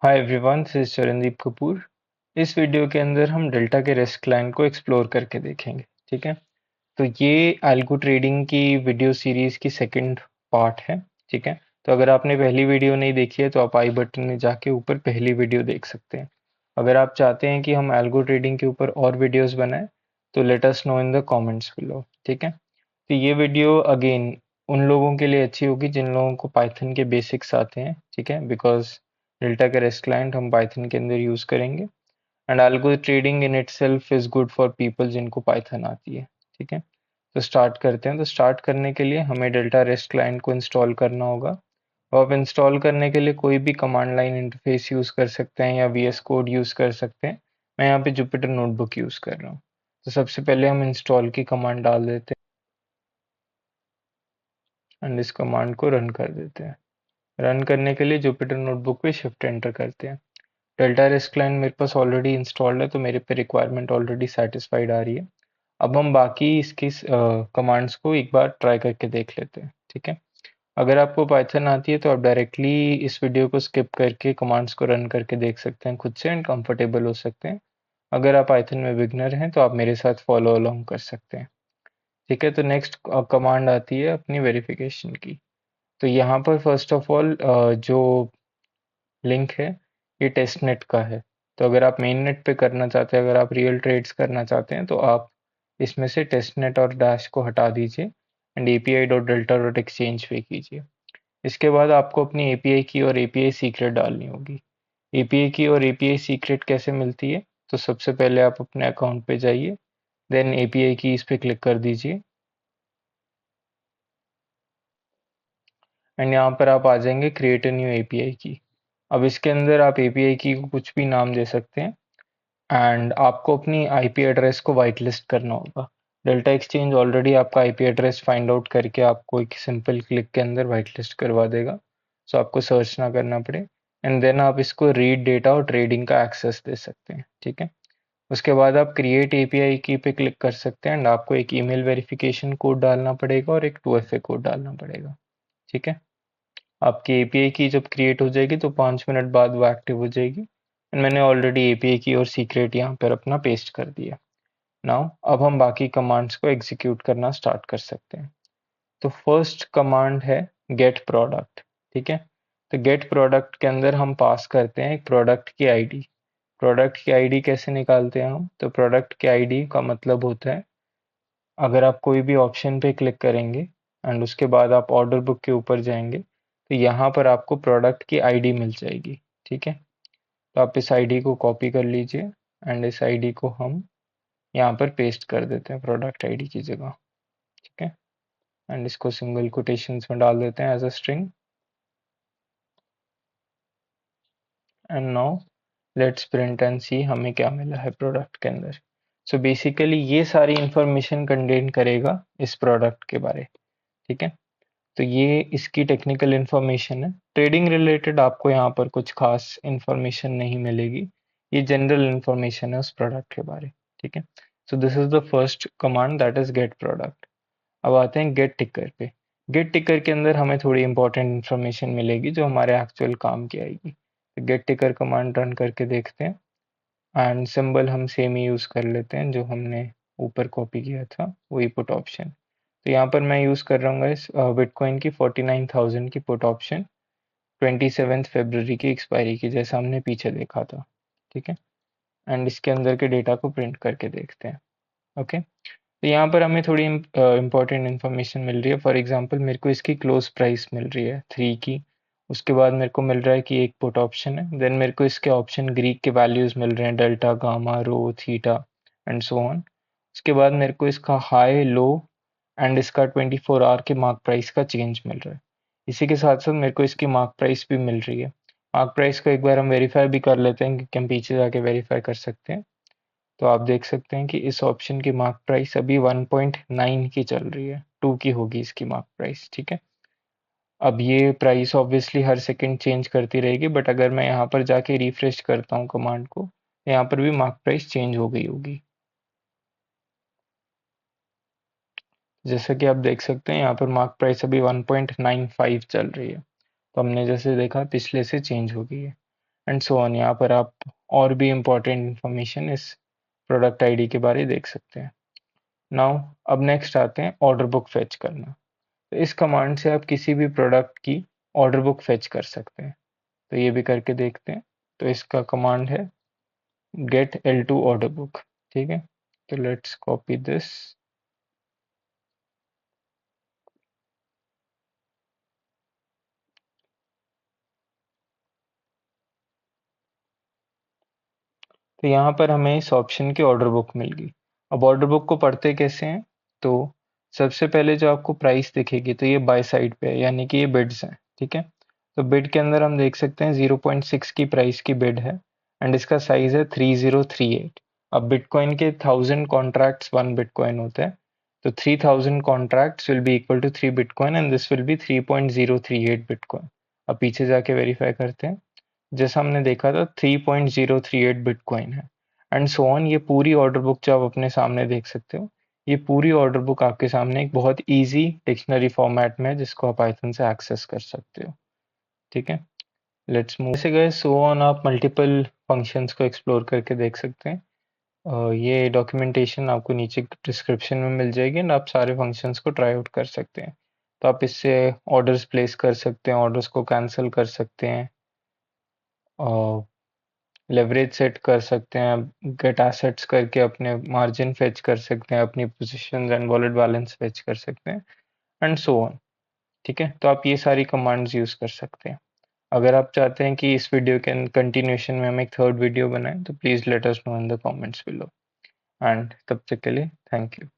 Hi everyone, this is Charandeep Kapoor. इस video के अंदर हम डेल्टा के रिस्क लाइन को एक्सप्लोर करके देखेंगे। ठीक है, तो ये एल्गो ट्रेडिंग की वीडियो सीरीज की सेकंड पार्ट है। ठीक है, तो अगर आपने पहली वीडियो नहीं देखी है तो आप आई बटन में जाके ऊपर पहली वीडियो देख सकते हैं। अगर आप चाहते हैं कि हम एल्गो ट्रेडिंग के ऊपर और वीडियोस बनाएं तो let us know in the comments below. ठीक है, तो ये वीडियो अगेन उन लोगों के लिए अच्छी होगी जिन लोगों को पाइथन के बेसिक्स आते हैं। ठीक है, बिकॉज डेल्टा का रेस्ट क्लाइंट हम पाइथन के अंदर यूज करेंगे and algo trading in itself is good for people जिनको पाइथन आती है। ठीक है, तो स्टार्ट करते हैं। तो स्टार्ट करने के लिए हमें डेल्टा रेस्ट क्लाइंट को इंस्टॉल करना होगा। और आप इंस्टॉल करने के लिए कोई भी कमांड लाइन इंटरफेस यूज कर सकते हैं या वीएस कोड यूज कर सकते हैं। मैं यहाँ पे जुपिटर नोटबुक यूज कर रहा हूँ। तो सबसे पहले हम इंस्टॉल की कमांड डाल देते हैं एंड इस कमांड को रन कर देते हैं। रन करने के लिए जुपिटर नोटबुक पे शिफ्ट एंटर करते हैं। डेल्टा रेस्ट क्लाइंट मेरे पास ऑलरेडी इंस्टॉल्ड है तो मेरे पे रिक्वायरमेंट ऑलरेडी सेटिस्फाइड आ रही है। अब हम बाकी इसकी कमांड्स को एक बार ट्राई करके देख लेते हैं। ठीक है, अगर आपको पाइथन आती है तो आप डायरेक्टली इस वीडियो को स्किप करके कमांड्स को रन करके देख सकते हैं खुद से एंड कंफर्टेबल हो सकते हैं। अगर आप पाइथन में बिगनर हैं तो आप मेरे साथ फॉलो अलोंग कर सकते हैं। ठीक है, तो नेक्स्ट कमांड आती है अपनी वेरिफिकेशन की। तो यहाँ पर फर्स्ट ऑफ ऑल जो लिंक है ये टेस्ट नेट का है। तो अगर आप मेन नेट पे करना चाहते हैं, अगर आप रियल ट्रेड्स करना चाहते हैं तो आप इसमें से टेस्ट नेट और डैश को हटा दीजिए एंड api.delta.exchange पे कीजिए। इसके बाद आपको अपनी एपीआई की और एपीआई सीक्रेट डालनी होगी। एपीआई की और एपीआई सीक्रेट कैसे मिलती है? तो सबसे पहले आप अपने अकाउंट पे जाइए, देन एपीआई की इस पे क्लिक कर दीजिए एंड यहाँ पर आप आ जाएंगे क्रिएट अ न्यू एपीआई की। अब इसके अंदर आप एपीआई की को कुछ भी नाम दे सकते हैं एंड आपको अपनी आईपी एड्रेस को वाइट लिस्ट करना होगा। डेल्टा एक्सचेंज ऑलरेडी आपका आईपी एड्रेस फाइंड आउट करके आपको एक सिंपल क्लिक के अंदर वाइट लिस्ट करवा देगा, सो आपको सर्च ना करना पड़े। एंड देन आप इसको रीड डेटा और ट्रेडिंग का एक्सेस दे सकते हैं। ठीक है, उसके बाद आप क्रिएट एपीआई की पे क्लिक कर सकते हैं एंड आपको एक ईमेल वेरिफिकेशन कोड डालना पड़ेगा और एक 2FA कोड डालना पड़ेगा। ठीक है, आपकी एपीआई की जब क्रिएट हो जाएगी तो 5 मिनट बाद वो एक्टिव हो जाएगी एंड मैंने ऑलरेडी एपीआई की और सीक्रेट यहाँ पर अपना पेस्ट कर दिया। नाउ अब हम बाकी कमांड्स को एग्जीक्यूट करना स्टार्ट कर सकते हैं। तो फर्स्ट कमांड है गेट प्रोडक्ट। ठीक है, तो गेट प्रोडक्ट के अंदर हम पास करते हैं एक प्रोडक्ट की आईडी। प्रोडक्ट की आईडी कैसे निकालते हैं हम? तो प्रोडक्ट की आईडी का मतलब होता है, अगर आप कोई भी ऑप्शन पे क्लिक करेंगे एंड उसके बाद आप ऑर्डर बुक के ऊपर जाएंगे तो यहाँ पर आपको प्रोडक्ट की आईडी मिल जाएगी। ठीक है, तो आप इस आईडी को कॉपी कर लीजिए एंड इस आईडी को हम यहाँ पर पेस्ट कर देते हैं प्रोडक्ट आईडी की जगह। ठीक है, एंड इसको सिंगल कोटेशंस में डाल देते हैं as a string and now let's print and see हमें क्या मिला है प्रोडक्ट के अंदर। सो बेसिकली ये सारी इंफॉर्मेशन कंटेन करेगा इस प्रोडक्ट के बारे। ठीक है, तो ये इसकी टेक्निकल इन्फॉर्मेशन है। ट्रेडिंग रिलेटेड आपको यहाँ पर कुछ खास इन्फॉर्मेशन नहीं मिलेगी, ये जनरल इन्फॉर्मेशन है उस प्रोडक्ट के बारे। ठीक है, so this is the first command that is get product. अब आते हैं गेट टिकर पे। गेट टिकर के अंदर हमें थोड़ी इंपॉर्टेंट इन्फॉर्मेशन मिलेगी जो हमारे एक्चुअल काम की आएगी। तो गेट टिकर कमांड रन करके देखते हैं एंड सिंबल हम सेम ही यूज कर लेते हैं जो हमने ऊपर कॉपी किया था, वही पुट ऑप्शन। तो यहाँ पर मैं यूज कर रहा हूँ इस बिटकॉइन की 49,000 की पुट ऑप्शन 27 फरवरी की एक्सपायरी की, जैसा हमने पीछे देखा था। ठीक है, एंड इसके अंदर के डेटा को प्रिंट करके देखते हैं। ओके, तो यहाँ पर हमें थोड़ी इंपॉर्टेंट इन्फॉर्मेशन मिल रही है। फॉर एग्जांपल मेरे को इसकी क्लोज प्राइस मिल रही है 3 की। उसके बाद मेरे को मिल रहा है कि एक पुट ऑप्शन है, देन मेरे को इसके ऑप्शन ग्रीक के वैल्यूज मिल रहे हैं, delta, gamma, rho, theta and so on. उसके बाद मेरे को इसका हाई, लो एंड इसका 24 आवर के मार्क प्राइस का चेंज मिल रहा है। इसी के साथ साथ मेरे को इसकी मार्क प्राइस भी मिल रही है। मार्क प्राइस को एक बार हम वेरीफाई भी कर लेते हैं क्योंकि हम पीछे जाके वेरीफाई कर सकते हैं। तो आप देख सकते हैं कि इस ऑप्शन की मार्क प्राइस अभी 1.9 की चल रही है, 2 की होगी इसकी मार्क प्राइस। ठीक है, अब ये प्राइस ऑब्वियसली हर सेकंड चेंज करती रहेगी, बट अगर मैं यहाँ पर जाके रिफ्रेश करता हूँ कमांड को, यहाँ पर भी मार्क प्राइस चेंज हो गई होगी। जैसा कि आप देख सकते हैं यहाँ पर मार्क प्राइस अभी 1.95 चल रही है। तो हमने जैसे देखा पिछले से चेंज हो गई है। And so on. यहाँ पर आप और भी इम्पोर्टेंट इंफॉर्मेशन इस प्रोडक्ट आईडी के बारे देख सकते हैं। नाउ अब नेक्स्ट आते हैं ऑर्डर बुक फेच करना। तो इस कमांड से आप किसी भी प्रोडक्ट की ऑर्डर बुक फेच कर सकते हैं। तो ये भी करके देखते हैं। तो इसका कमांड है गेट L2 ऑर्डर बुक। ठीक है, तो लेट्स कॉपी दिस। तो यहाँ पर हमें इस ऑप्शन की ऑर्डर बुक मिल गई। अब ऑर्डर बुक को पढ़ते कैसे हैं? तो सबसे पहले जो आपको प्राइस दिखेगी तो ये बाय साइड पे है, यानी कि ये बिड्स हैं। ठीक है, तो बिड के अंदर हम देख सकते हैं 0.6 की प्राइस की बिड है एंड इसका साइज है 3038। अब बिटकॉइन के 1000 कॉन्ट्रैक्ट्स 1 बिटकॉइन होता है, तो 3000 contracts will be equal to 3 bitcoin and this will be 3.038 bitcoin. अब पीछे जाके वेरीफाई करते हैं। जैसा हमने देखा था 3.038 बिटकॉइन है एंड सो ऑन। ये पूरी ऑर्डर बुक जो आप अपने सामने देख सकते हो, ये पूरी ऑर्डर बुक आपके सामने एक बहुत इजी डिक्शनरी फॉर्मेट में है जिसको आप पाइथन से एक्सेस कर सकते हो। ठीक है, लेट्स मूव। जैसे गए सो ऑन आप मल्टीपल फंक्शंस को एक्सप्लोर करके देख सकते हैं। ये डॉक्यूमेंटेशन आपको नीचे डिस्क्रिप्शन में मिल जाएगी एंड आप सारे फंक्शंस को ट्राई आउट कर सकते हैं। तो आप इससे ऑर्डर्स प्लेस कर सकते हैं, ऑर्डर्स को कैंसिल कर सकते हैं, लेवरेज सेट कर सकते हैं, गेट एसेट्स करके अपने मार्जिन फेच कर सकते हैं, अपनी positions and wallet balance fetch कर सकते हैं एंड सो ऑन। ठीक है, तो आप ये सारी कमांड्स यूज कर सकते हैं। अगर आप चाहते हैं कि इस वीडियो के कंटिन्यूशन में हम एक थर्ड वीडियो बनाएं तो please let us know in the comments below. And तब तक के लिए थैंक यू।